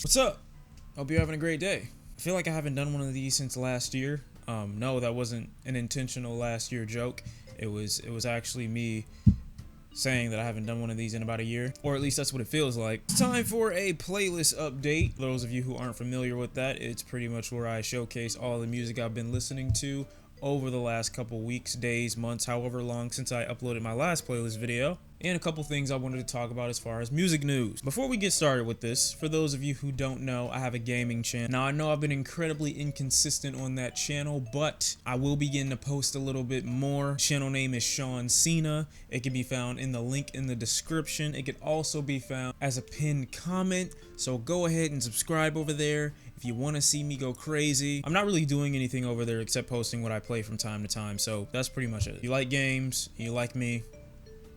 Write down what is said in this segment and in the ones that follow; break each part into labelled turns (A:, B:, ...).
A: What's up? Hope you're having a great day. I feel like I haven't done one of these since last year. No, that wasn't an intentional last year joke. It was actually me saying that I haven't done one of these in about a year, or at least that's what it feels like. It's time for a playlist update. Those of you who aren't familiar with that, it's pretty much where I showcase all the music I've been listening to over the last couple weeks, days, months, however long since I uploaded my last playlist video, and a couple things I wanted to talk about as far as music news. Before we get started with this, for those of you who don't know, I have a gaming channel. Now, I know I've been incredibly inconsistent on that channel, but I will begin to post a little bit more. Channel name is Shawn Cena. It can be found in the link in the description. It can also be found as a pinned comment, so go ahead and subscribe over there if you want to see me go crazy. I'm not really doing anything over there except posting what I play from time to time, so that's pretty much it. If you like games, you like me,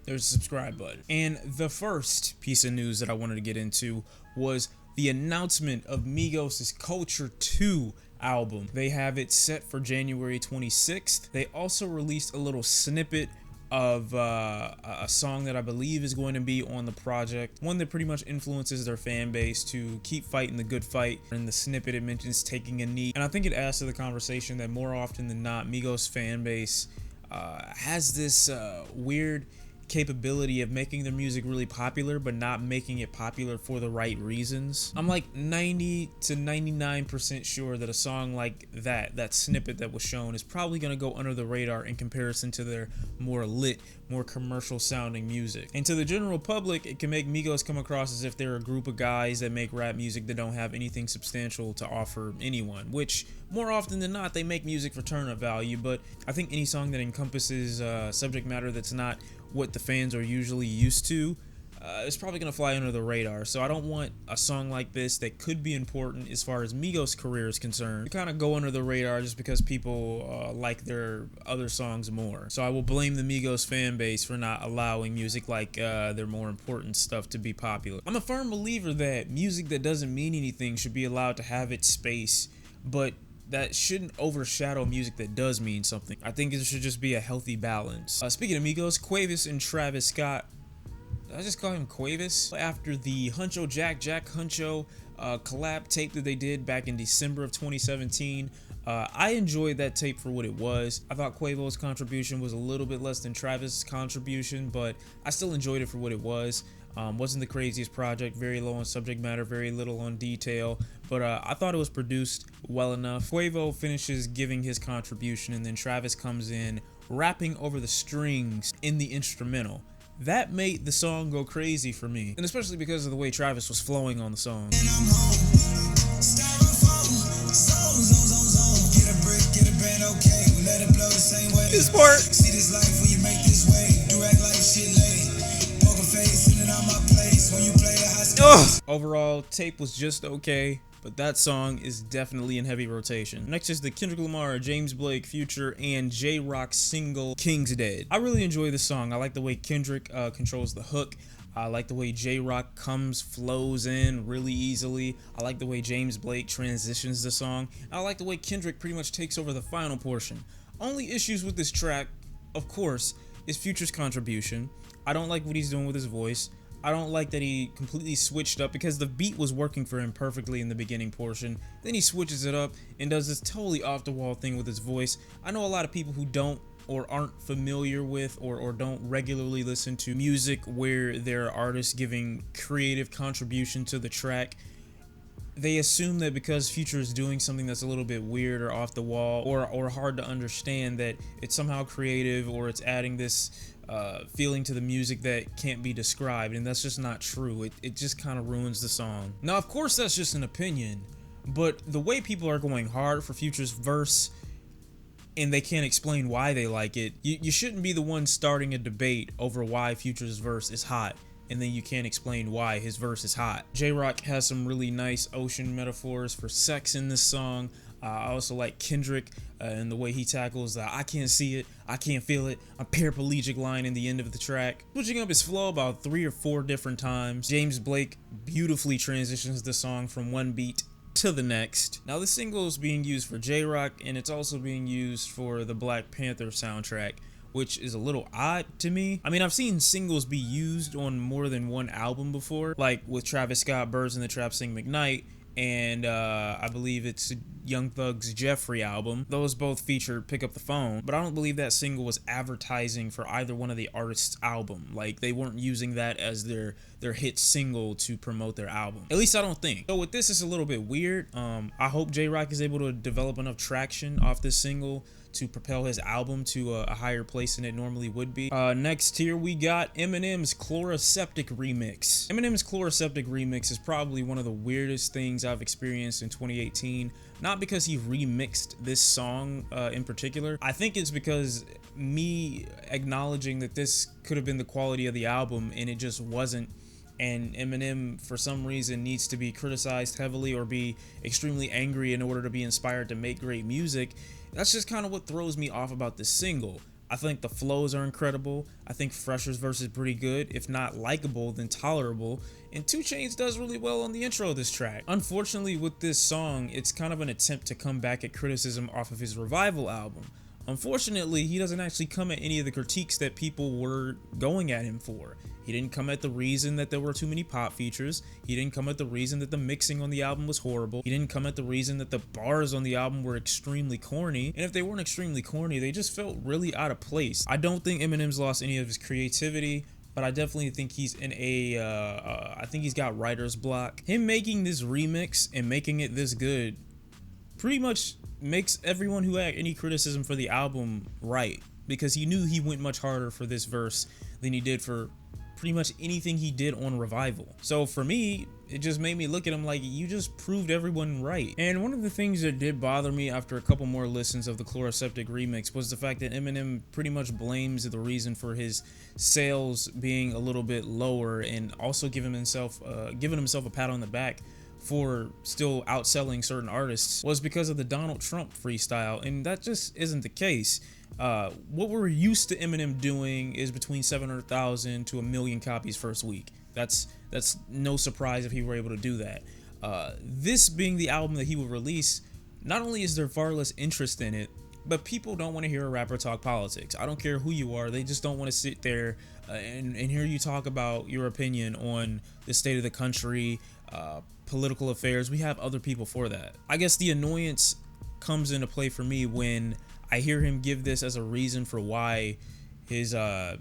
A: there's a subscribe button. And the first piece of news that I wanted to get into was the announcement of Migos' Culture 2 album. They have it set for January 26th. They also released a little snippet of a song that I believe is going to be on the project, one that pretty much influences their fan base to keep fighting the good fight. In the snippet, it mentions taking a knee, and I think it adds to the conversation that more often than not, Migos fan base has this weird capability of making their music really popular, but not making it popular for the right reasons. I'm like 90 to 99% sure that a song like that snippet that was shown, is probably going to go under the radar in comparison to their more lit, more commercial sounding music. And to the general public, it can make Migos come across as if they're a group of guys that make rap music that don't have anything substantial to offer anyone, which more often than not, they make music for turn-up value. But I think any song that encompasses subject matter that's not what the fans are usually used to, it's probably gonna fly under the radar. So I don't want a song like this that could be important as far as Migos' career is concerned to kind of go under the radar just because people like their other songs more. So I will blame the Migos fan base for not allowing music like their more important stuff to be popular. I'm a firm believer that music that doesn't mean anything should be allowed to have its space, but that shouldn't overshadow music that does mean something. I think it should just be a healthy balance. Speaking of Migos, Cuevas and Travis Scott, did I just call him Cuevas? After the Huncho Jack Huncho collab tape that they did back in December of 2017, I enjoyed that tape for what it was. I thought Quavo's contribution was a little bit less than Travis' contribution, but I still enjoyed it for what it was. Wasn't the craziest project, very low on subject matter, very little on detail, but I thought it was produced well enough. Quavo finishes giving his contribution, and then Travis comes in rapping over the strings in the instrumental. That made the song go crazy for me, and especially because of the way Travis was flowing on the song. This part. See this life when you make this way. Do act like shit late. Poker face in and out my place when you play the high. Overall, tape was just okay, but that song is definitely in heavy rotation. Next is the Kendrick Lamar, James Blake, Future, and J-Rock single King's Dead. I really enjoy this song. I like the way Kendrick controls the hook. I like the way J-Rock flows in really easily. I like the way James Blake transitions the song. I like the way Kendrick pretty much takes over the final portion. Only issues with this track, of course, is Future's contribution. I don't like what he's doing with his voice. I don't like that he completely switched up, because the beat was working for him perfectly in the beginning portion. Then he switches it up and does this totally off the wall thing with his voice. I know a lot of people who don't or aren't familiar with or don't regularly listen to music where there are artists giving creative contribution to the track. They assume that because Future is doing something that's a little bit weird or off the wall or hard to understand, that it's somehow creative or it's adding this feeling to the music that can't be described, and that's just not true. It just kind of ruins the song. Now, of course, that's just an opinion, but the way people are going hard for Future's verse and they can't explain why they like it, you shouldn't be the one starting a debate over why Future's verse is hot and then you can't explain why his verse is hot. J-Rock has some really nice ocean metaphors for sex in this song. I also like Kendrick and the way he tackles the "I can't see it, I can't feel it, I'm paraplegic" line in the end of the track, switching up his flow about 3 or 4 different times. James Blake beautifully transitions the song from one beat to the next. Now, this single is being used for J-Rock, and it's also being used for the Black Panther soundtrack, which is a little odd to me. I mean, I've seen singles be used on more than one album before, like with Travis Scott, Birds in the Trap Sing McKnight, and I believe it's Young Thug's Jeffrey album. Those both feature Pick Up the Phone, but I don't believe that single was advertising for either one of the artists' album. Like, they weren't using that as their hit single to promote their album. At least I don't think. So with this, it's a little bit weird. I hope J-Rock is able to develop enough traction off this single to propel his album to a higher place than it normally would be. Next here we got Eminem's Chloraseptic remix. Eminem's Chloraseptic remix is probably one of the weirdest things I've experienced in 2018. Not because he remixed this song in particular. I think it's because me acknowledging that this could have been the quality of the album and it just wasn't. And Eminem, for some reason, needs to be criticized heavily or be extremely angry in order to be inspired to make great music. That's just kind of what throws me off about this single. I think the flows are incredible. I think Fresher's verse is pretty good. If not likable, then tolerable. And 2 Chainz does really well on the intro of this track. Unfortunately, with this song, it's kind of an attempt to come back at criticism off of his Revival album. Unfortunately, he doesn't actually come at any of the critiques that people were going at him for. He didn't come at the reason that there were too many pop features. He didn't come at the reason that the mixing on the album was horrible. He didn't come at the reason that the bars on the album were extremely corny. And if they weren't extremely corny, they just felt really out of place. I don't think Eminem's lost any of his creativity, but I definitely think he's in I think he's got writer's block. Him making this remix and making it this good pretty much makes everyone who had any criticism for the album right, because he knew he went much harder for this verse than he did for pretty much anything he did on Revival. So for me, it just made me look at him like, you just proved everyone right. And one of the things that did bother me after a couple more listens of the Chloraseptic remix was the fact that Eminem pretty much blames the reason for his sales being a little bit lower, and also giving himself a pat on the back for still outselling certain artists was because of the Donald Trump freestyle, and that just isn't the case. What we're used to Eminem doing is between 700,000 to 1 million copies first week. That's no surprise if he were able to do that. This being the album that he will release, not only is there far less interest in it, but people don't want to hear a rapper talk politics. I don't care who you are, they just don't want to sit there and hear you talk about your opinion on the state of the country, political affairs. We have other people for that. I guess the annoyance comes into play for me when I hear him give this as a reason for why his why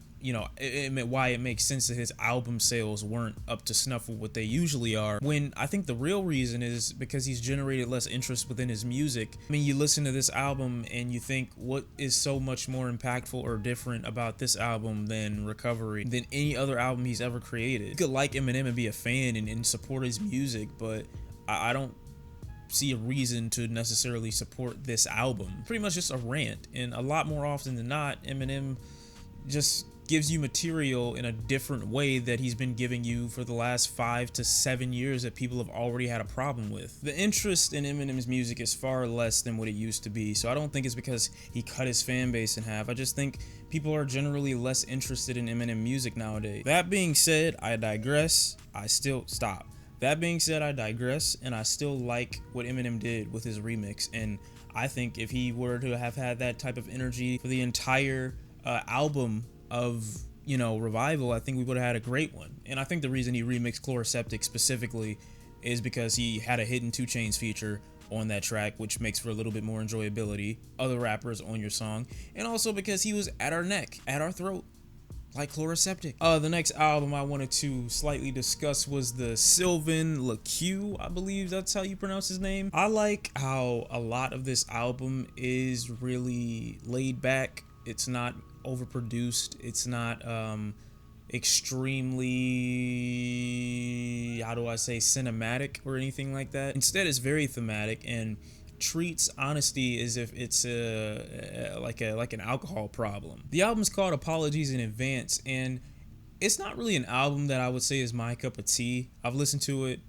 A: it makes sense that his album sales weren't up to snuff with what they usually are, when I think the real reason is because he's generated less interest within his music. I mean, you listen to this album and you think, what is so much more impactful or different about this album than Recovery, than any other album he's ever created? You could like Eminem and be a fan and support his music, but I don't see a reason to necessarily support this album. Pretty much just a rant, and a lot more often than not, Eminem just gives you material in a different way that he's been giving you for the last 5 to 7 years that people have already had a problem with. The interest in Eminem's music is far less than what it used to be, so I don't think it's because he cut his fan base in half. I just think people are generally less interested in Eminem music nowadays. That being said, I digress. That being said, I digress, and I still like what Eminem did with his remix, and I think if he were to have had that type of energy for the entire album of, Revival, I think we would have had a great one. And I think the reason he remixed Chloraseptic specifically is because he had a hidden 2 Chainz feature on that track, which makes for a little bit more enjoyability, other rappers on your song, and also because he was at our neck, at our throat, like Chloraseptic. The next album I wanted to slightly discuss was the Sylvan Lacue, I believe that's how you pronounce his name. I like how a lot of this album is really laid back. It's not overproduced. It's not extremely, cinematic or anything like that. Instead, it's very thematic and treats honesty as if it's like an alcohol problem. The album's called Apologies in Advance, and it's not really an album that I would say is my cup of tea. I've listened to it,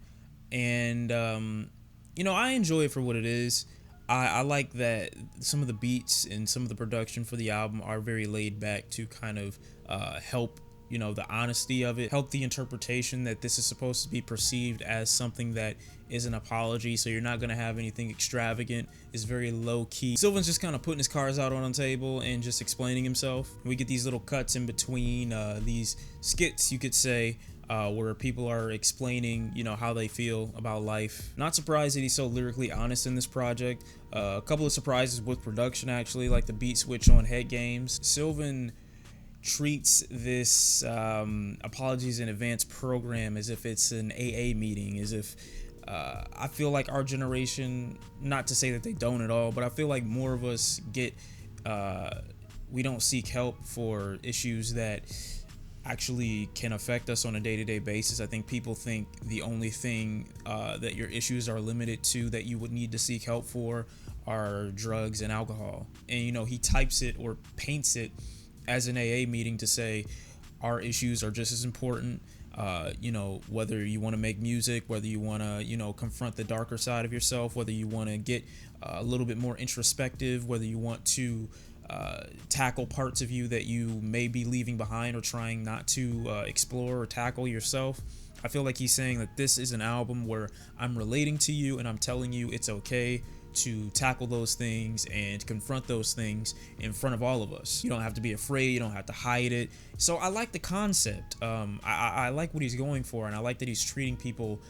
A: and I enjoy it for what it is. I like that some of the beats and some of the production for the album are very laid back to kind of help the honesty of it, help the interpretation that this is supposed to be perceived as something that is an apology, so you're not going to have anything extravagant. It's very low-key. Sylvan's just kind of putting his cards out on the table and just explaining himself. We get these little cuts in between these skits, you could say, where people are explaining, how they feel about life. Not surprised that he's so lyrically honest in this project. A couple of surprises with production, actually, like the beat switch on Head Games. Sylvan treats this apologies in advance program as if it's an AA meeting, as if I feel like our generation, not to say that they don't at all, but I feel like more of us we don't seek help for issues that actually can affect us on a day-to-day basis. I think people think the only thing that your issues are limited to, that you would need to seek help for, are drugs and alcohol. And he types it or paints it as an AA meeting to say our issues are just as important. Whether you want to make music, whether you want to, confront the darker side of yourself, whether you want to get a little bit more introspective, whether you want to tackle parts of you that you may be leaving behind or trying not to explore or tackle yourself. I feel like he's saying that this is an album where I'm relating to you and I'm telling you it's okay to tackle those things and confront those things in front of all of us. You don't have to be afraid, you don't have to hide it. So I like the concept. I like what he's going for, and I like that he's treating people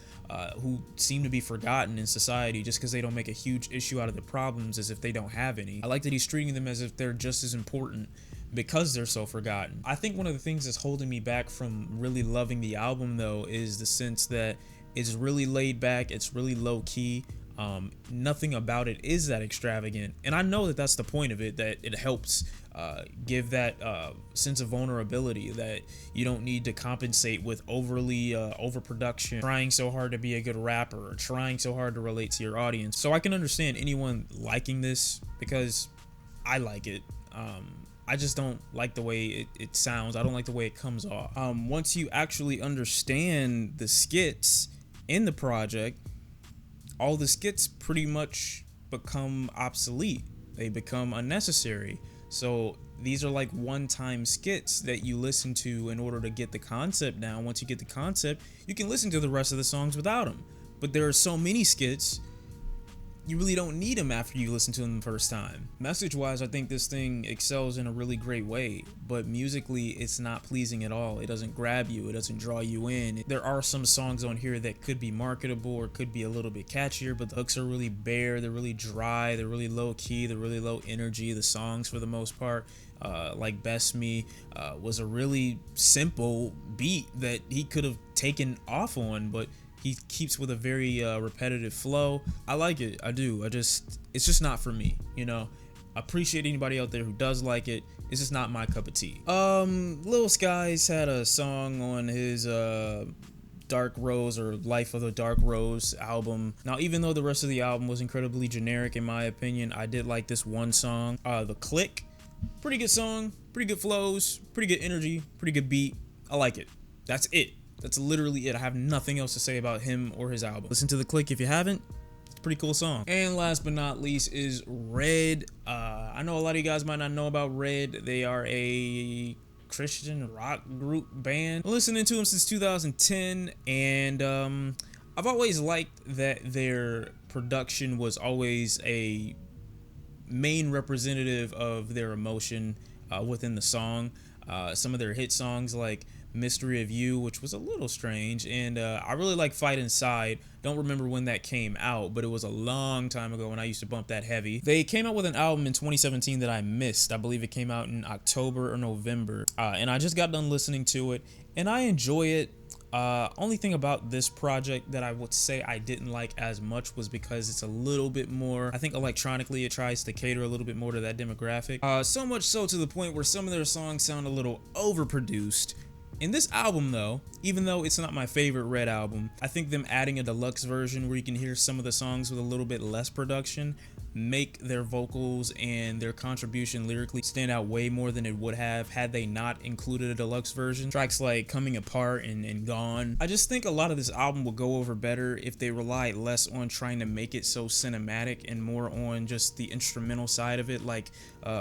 A: who seem to be forgotten in society just because they don't make a huge issue out of the problems as if they don't have any. I like that he's treating them as if they're just as important because they're so forgotten. I think one of the things that's holding me back from really loving the album, though, is the sense that it's really laid back, it's really low key. Nothing about it is that extravagant, and I know that that's the point of it, that it helps give that sense of vulnerability, that you don't need to compensate with overly overproduction, trying so hard to be a good rapper or trying so hard to relate to your audience. So I can understand anyone liking this because I like it. I just don't like the way it sounds. I don't like the way it comes off. Once you actually understand the skits in the project, all the skits pretty much become obsolete. They become unnecessary. So these are like one-time skits that you listen to in order to get the concept down. Once you get the concept, you can listen to the rest of the songs without them. But there are so many skits, you really don't need them after you listen to them the first time. Message-wise, I think this thing excels in a really great way, but musically, it's not pleasing at all. It doesn't grab you. It doesn't draw you in. There are some songs on here that could be marketable or could be a little bit catchier, but the hooks are really bare. They're really dry. They're really low-key. They're really low energy. The songs, for the most part, like Best Me, was a really simple beat that he could have taken off on, but he keeps with a very repetitive flow. I like it. I do. It's just not for me. Appreciate anybody out there who does like it. It's just not my cup of tea. Lil Skies had a song on his Dark Rose or Life of the Dark Rose album. Now, even though the rest of the album was incredibly generic in my opinion, I did like this one song, The Clique. Pretty good song, pretty good flows, pretty good energy, pretty good beat. I like it. That's it. That's literally it. I have nothing else to say about him or his album. Listen to The Clique if you haven't. It's a pretty cool song. And last but not least is Red. I know a lot of you guys might not know about Red. They are a Christian rock group band. I'm listening to them since 2010, and I've always liked that their production was always a main representative of their emotion within the song. Some of their hit songs like Mystery of You, which was a little strange, and I really like Fight Inside. Don't remember when that came out, but it was a long time ago when I used to bump that heavy. They came out with an album in 2017 that I missed. I believe it came out in October or November, and I just got done listening to it, and I enjoy it. Only thing about this project that I would say I didn't like as much was because it's a little bit more, I think electronically it tries to cater a little bit more to that demographic. So much so to the point where some of their songs sound a little overproduced. In this album, though, even though it's not my favorite Red album, I think them adding a deluxe version where you can hear some of the songs with a little bit less production make their vocals and their contribution lyrically stand out way more than it would have had they not included a deluxe version. Tracks like Coming Apart and Gone. I just think a lot of this album would go over better if they relied less on trying to make it so cinematic and more on just the instrumental side of it, like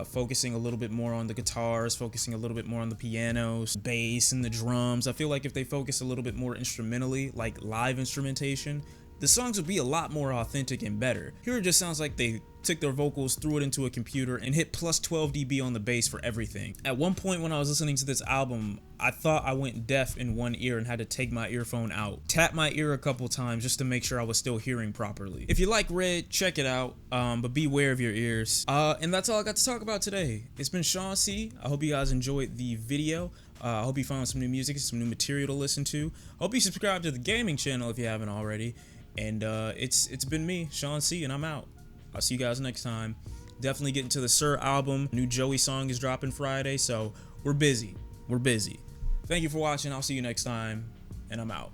A: focusing a little bit more on the guitars, focusing a little bit more on the pianos, bass, and the drums. I feel like if they focus a little bit more instrumentally, like live instrumentation, the songs would be a lot more authentic and better. Here it just sounds like they took their vocals, threw it into a computer, and hit plus 12 dB on the bass for everything. At one point when I was listening to this album, I thought I went deaf in one ear and had to take my earphone out, tap my ear a couple times just to make sure I was still hearing properly. If you like Red, check it out, but beware of your ears. And that's all I got to talk about today. It's been Shawn C. I hope you guys enjoyed the video. I hope you found some new music, some new material to listen to. Hope you subscribe to the gaming channel if you haven't already. And it's been me, Shawn C, and I'm out. I'll see you guys next time. Definitely get into the Sir album. New Joey song is dropping Friday, so we're busy. We're busy. Thank you for watching. I'll see you next time, and I'm out.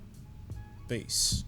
A: Peace.